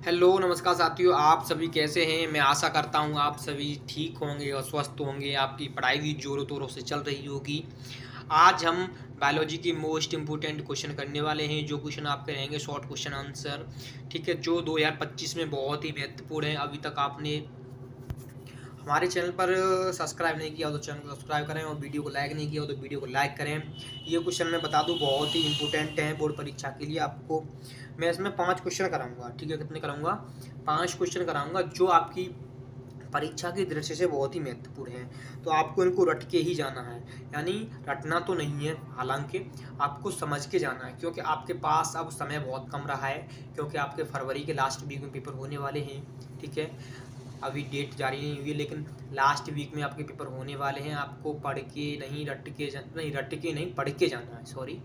Hello नमस्कार साथियों, आप सभी कैसे हैं। मैं आशा करता हूं आप सभी ठीक होंगे और स्वस्थ होंगे। आपकी पढ़ाई भी ज़ोरों तोरों से चल रही होगी। आज हम बायोलॉजी की मोस्ट इम्पोर्टेंट क्वेश्चन करने वाले हैं। जो क्वेश्चन आपके रहेंगे शॉर्ट क्वेश्चन आंसर, ठीक है, जो 2025 में बहुत ही महत्वपूर्ण है। अभी तक आपने हमारे चैनल पर सब्सक्राइब नहीं किया हो तो चैनल को सब्सक्राइब करें, और वीडियो को लाइक नहीं किया हो तो वीडियो को लाइक करें। ये क्वेश्चन मैं बता दूं बहुत ही इंपॉर्टेंट है बोर्ड परीक्षा के लिए। आपको मैं इसमें 5 क्वेश्चन कराऊंगा, ठीक है। कितने कराऊंगा? 5 क्वेश्चन कराऊंगा जो आपकी परीक्षा की दृष्टि से बहुत ही महत्वपूर्ण है। तो आपको इनको रट के ही जाना है, यानी रटना तो नहीं है, हालांकि आपको समझ के जाना है, क्योंकि आपके पास अब समय बहुत कम रहा है। क्योंकि आपके फरवरी के लास्ट वीक में पेपर होने वाले हैं, ठीक है। अभी डेट जारी नहीं हुई है, लेकिन लास्ट वीक में आपके पेपर होने वाले हैं। आपको पढ़ के नहीं रट के नहीं रट के नहीं पढ़ के जाना है, सॉरी,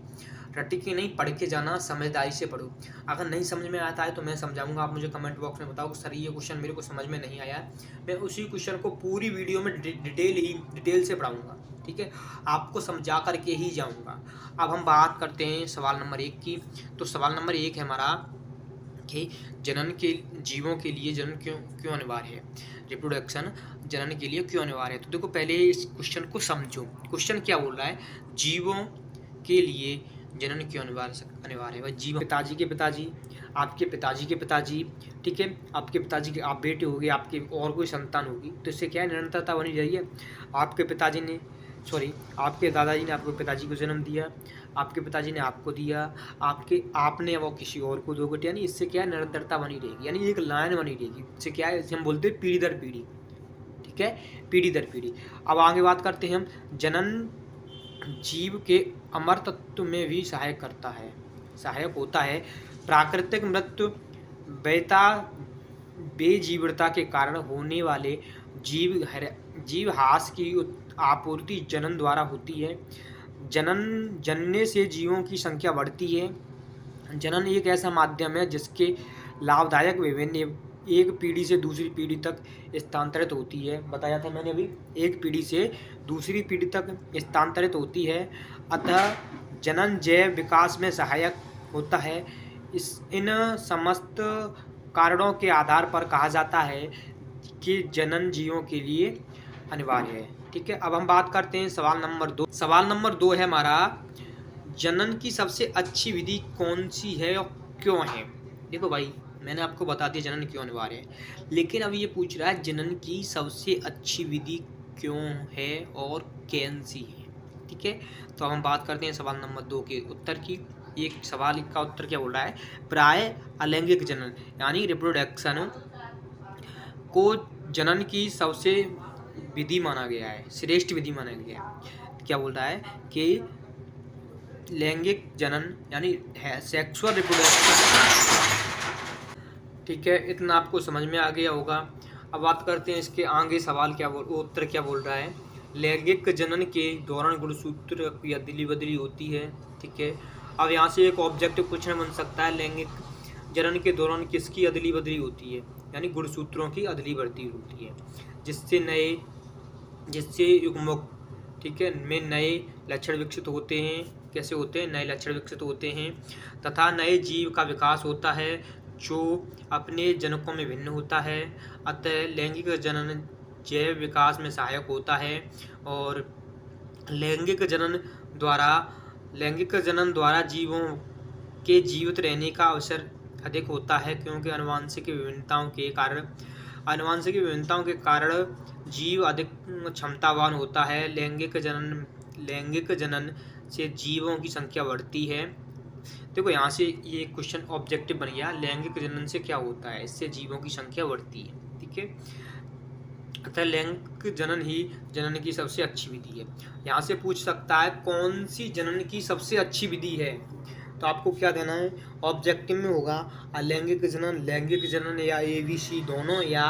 रट के नहीं पढ़ के जाना। समझदारी से पढ़ो। अगर नहीं समझ में आता है तो मैं समझाऊंगा, आप मुझे कमेंट बॉक्स में बताओ कि सर ये क्वेश्चन मेरे को समझ में नहीं आया है। मैं उसी क्वेश्चन को पूरी वीडियो में डिटेल से पढ़ाऊंगा, ठीक है। आपको समझा करके ही जाऊंगा। अब हम बात करते हैं सवाल नंबर 1 की। तो सवाल नंबर 1 है हमारा कि जनन के जीवों के लिए जनन क्यों क्यों अनिवार्य है। रिप्रोडक्शन जनन के लिए क्यों अनिवार्य है। तो देखो, पहले इस क्वेश्चन को समझो। क्वेश्चन क्या बोल रहा है? जीवों के लिए जनन क्यों अनिवार्य है। भाई, जीव पिताजी के पिताजी, आपके पिताजी के पिताजी, ठीक है, आपके पिताजी के आप बेटे होगे, आपके और कोई संतान होगी, तो इससे क्या है, निरंतरता बनी रही है। आपके पिताजी ने आपके दादाजी ने आपके पिताजी को जन्म दिया, आपके पिताजी ने आपको दिया, आपने वो किसी और को दोगे, यानी इससे क्या है, निरंतरता बनी रहेगी, यानी एक लाइन बनी रहेगी। इससे क्या है, इसे हम बोलते हैं पीढ़ी दर पीढ़ी, ठीक है, पीढ़ी दर पीढ़ी। अब आगे बात करते हैं हम। जनन जीव के अमरत्व में भी सहायक होता है। प्राकृतिक मृत्यु बेजीवता के कारण होने वाले जीवहास की आपूर्ति जनन द्वारा होती है। जनने से जीवों की संख्या बढ़ती है। जनन एक ऐसा माध्यम है जिसके लाभदायक विभिन्न एक पीढ़ी से दूसरी पीढ़ी तक स्थानांतरित होती है। बताया था मैंने अभी, एक पीढ़ी से दूसरी पीढ़ी तक स्थानांतरित होती है। अतः जनन जैव विकास में सहायक होता है। इन समस्त कारणों के आधार पर कहा जाता है कि जनन जीवों के लिए अनिवार्य है, ठीक है। अब हम बात करते हैं सवाल नंबर 2। सवाल नंबर 2 है हमारा, जनन की सबसे अच्छी विधि कौन सी है और क्यों है। देखो भाई, मैंने आपको बता दिया जनन क्यों अनिवार्य है, लेकिन अब ये पूछ रहा है जनन की सबसे अच्छी विधि क्यों है और कौन सी है, ठीक है। तो अब हम बात करते हैं सवाल नंबर 2 के उत्तर की। एक सवाल का उत्तर क्या बोल रहा है? प्राय अलैंगिक जनन यानी रिप्रोडक्शन को जनन की सबसे विधि माना गया है, श्रेष्ठ विधि माना गया है। क्या बोल रहा है कि लैंगिक जनन यानी है सेक्सुअल रिप्रोडक्शन, ठीक है। इतना आपको समझ में आ गया होगा। अब बात करते हैं इसके आगे सवाल उत्तर क्या बोल रहा है। लैंगिक जनन के दौरान गुणसूत्र की अदली बदली होती है, ठीक है। अब यहाँ से एक ऑब्जेक्टिव क्वेश्चन बन सकता है, लैंगिक जनन के दौरान किसकी अदली बदली होती है, यानी गुणसूत्रों की अदली बदली होती है, जिससे युग्मक, ठीक है, में नए लक्षण विकसित होते हैं। कैसे होते हैं? नए लक्षण विकसित होते हैं तथा नए जीव का विकास होता है जो अपने जनकों में भिन्न होता है। अतः लैंगिक जनन जैव विकास में सहायक होता है। और लैंगिक जनन द्वारा जीवों के जीवित रहने का अवसर अधिक होता है, क्योंकि आनुवंशिक विभिन्नताओं के कारण जीव अधिक क्षमतावान होता है। लैंगिक जनन से जीवों की संख्या बढ़ती है। देखो, यहाँ से ये क्वेश्चन ऑब्जेक्टिव बन गया, लैंगिक जनन से क्या होता है, इससे जीवों की संख्या बढ़ती है, ठीक है। अतः लैंगिक जनन ही जनन की सबसे अच्छी विधि है। यहाँ से पूछ सकता है कौन सी जनन की सबसे अच्छी विधि है, तो आपको क्या देना है, ऑब्जेक्टिव में होगा अलैंगिक जनन, लैंगिक जनन, या ABC दोनों, या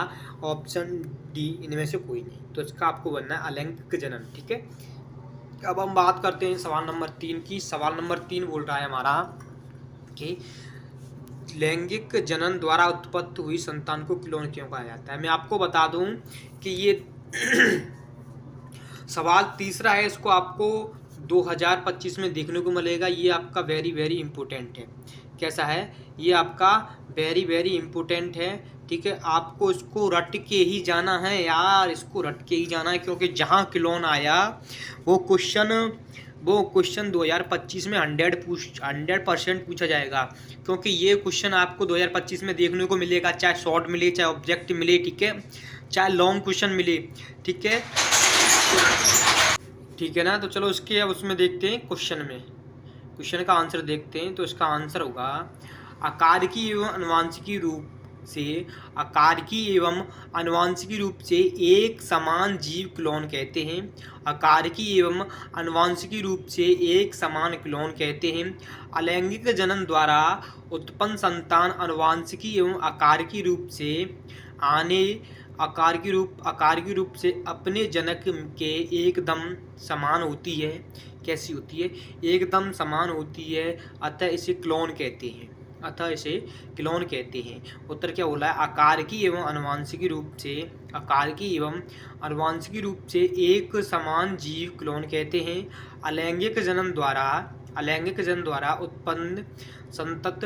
ऑप्शन डी इनमें से कोई नहीं। तो इसका आपको बनना है अलैंगिक जनन, ठीक है। अब हम बात करते हैं सवाल नंबर 3 की। सवाल नंबर 3 बोल रहा है हमारा कि लैंगिक जनन द्वारा उत्पत्ति हुई संतान को क्लोन क्यों कहा जाता है। मैं आपको बता दूं कि ये सवाल तीसरा है, इसको आपको 2025 में देखने को मिलेगा। ये आपका वेरी वेरी इंपॉर्टेंट है कैसा है, ये आपका वेरी वेरी इम्पोर्टेंट है। ठीक है, आपको इसको रट के ही जाना है यार, इसको रट के ही जाना है, क्योंकि जहाँ क्लोन आया वो क्वेश्चन 2025 में 100% पूछा जाएगा, क्योंकि ये क्वेश्चन आपको 2025 में देखने को मिलेगा, चाहे शॉर्ट मिले, चाहे ऑब्जेक्ट मिले, ठीक है, चाहे लॉन्ग क्वेश्चन मिले। ठीक है, ठीक है ना। तो चलो इसके अब उसमें देखते हैं, क्वेश्चन का आंसर देखते हैं। तो इसका आंसर होगा आकारकी एवं अनुवांशिकी रूप से एक समान जीव क्लोन कहते हैं। आकारकी एवं अनुवांशिकी रूप से एक समान क्लोन कहते हैं। अलैंगिक जनन द्वारा उत्पन्न संतान अनुवांशिकी एवं आकारकी रूप से अपने जनक के एकदम समान होती है। कैसी होती है? एकदम समान होती है, अतः इसे क्लोन कहते हैं। उत्तर क्या बोला है? आकारकी एवं अनुवांशिकी रूप से एक समान जीव क्लोन कहते हैं। अलैंगिक जन्म द्वारा उत्पन्न संतत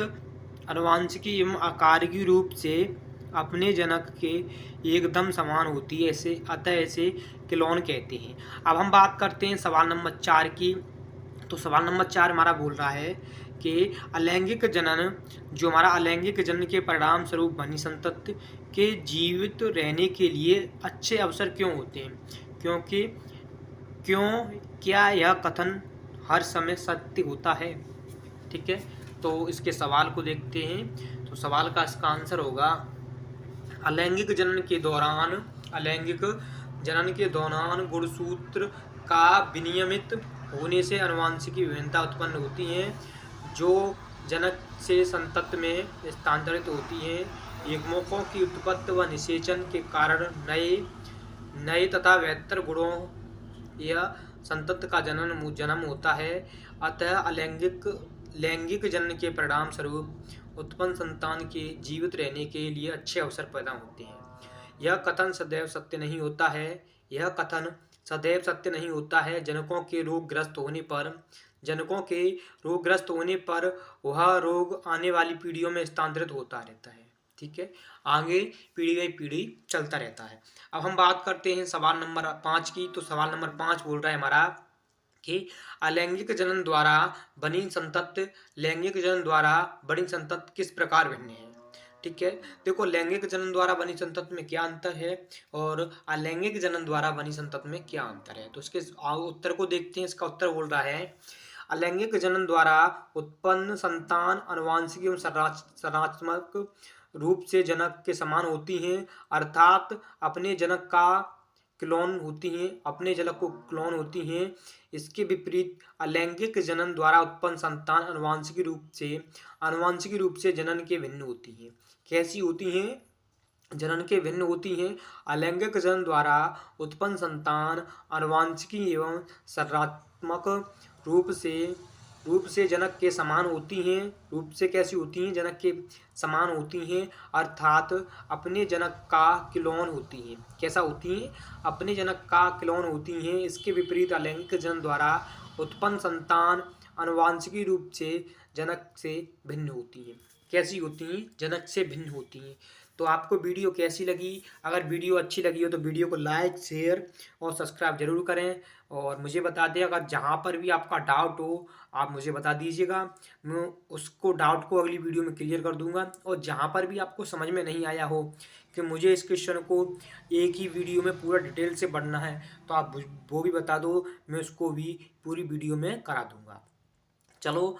अनुवांशिकी एवं आकारकी रूप से अपने जनक के एकदम समान होती है, अतः इसे क्लोन कहते हैं। अब हम बात करते हैं सवाल नंबर 4 की। तो सवाल नंबर 4 हमारा बोल रहा है कि अलैंगिक जनन के परिणाम स्वरूप बनी संतति के जीवित रहने के लिए अच्छे अवसर क्यों होते हैं? क्या यह कथन हर समय सत्य होता है? ठीक है, तो इसके सवाल को देखते हैं। तो सवाल का इसका आंसर होगा अलैंगिक जनन के दौरान गुणसूत्र का विनियमित होने से आनुवंशिकी विभिन्नता उत्पन्न होती है, जो जनक से संतति में स्थानांतरित होती हैं। युग्मकों की उत्पत्ति व निषेचन के कारण नए तथा बेहतर गुणों या संतति का जन्म होता है। अतः लैंगिक जनन के परिणाम स्वरूप उत्पन्न संतान के जीवित रहने के लिए अच्छे अवसर पैदा होते हैं। यह कथन सदैव सत्य नहीं होता है। जनकों के रोगग्रस्त होने पर वह रोग आने वाली पीढ़ियों में स्थानांतरित होता रहता है। ठीक है, आगे पीढ़ी बाई पीढ़ी चलता रहता है। अब हम बात करते हैं सवाल नंबर 5 की। तो सवाल नंबर 5 बोल रहा है हमारा कि अलैंगिक जनन द्वारा बनी संतति किस प्रकार भिन्न है। ठीक है, देखो लैंगिक जनन द्वारा बनी संतति में क्या अंतर है और अलैंगिक जनन द्वारा बनी संतति में क्या अंतर है। तो इसके उत्तर को देखते हैं। इसका उत्तर बोल रहा है अलैंगिक जनन द्वारा उत्पन्न संतान आनुवंशिक एवं संरचनात्मक रूप से जनक के समान होती हैं, अर्थात अपने जनक को क्लोन होती हैं। इसके विपरीत अलैंगिक जनन द्वारा उत्पन्न संतान आनुवंशिक रूप से जनन के भिन्न होती हैं। कैसी होती हैं? जनन के भिन्न होती हैं। अलैंगिक जनन द्वारा उत्पन्न संतान आनुवंशिकी एवं संरचनात्मक रूप से जनक के समान होती हैं। कैसी होती हैं? जनक के समान होती हैं, अर्थात अपने जनक का क्लोन होती हैं। कैसा होती हैं? अपने जनक का क्लोन होती हैं। इसके विपरीत अलैंगिक जनन द्वारा उत्पन्न संतान आनुवंशिकी रूप से जनक से भिन्न होती हैं। कैसी होती हैं? जनक से भिन्न होती हैं। तो आपको वीडियो कैसी लगी? अगर वीडियो अच्छी लगी हो तो वीडियो को लाइक, शेयर और सब्सक्राइब जरूर करें और मुझे बता दें अगर जहाँ पर भी आपका डाउट हो आप मुझे बता दीजिएगा, मैं उसको डाउट को अगली वीडियो में क्लियर कर दूंगा। और जहाँ पर भी आपको समझ में नहीं आया हो कि मुझे इस क्वेश्चन को एक ही वीडियो में पूरा डिटेल से पढ़ना है तो आप वो भी बता दो, मैं उसको भी पूरी वीडियो में करा दूँगा। चलो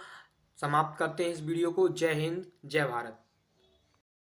समाप्त करते हैं इस वीडियो को। जय हिंद, जय भारत।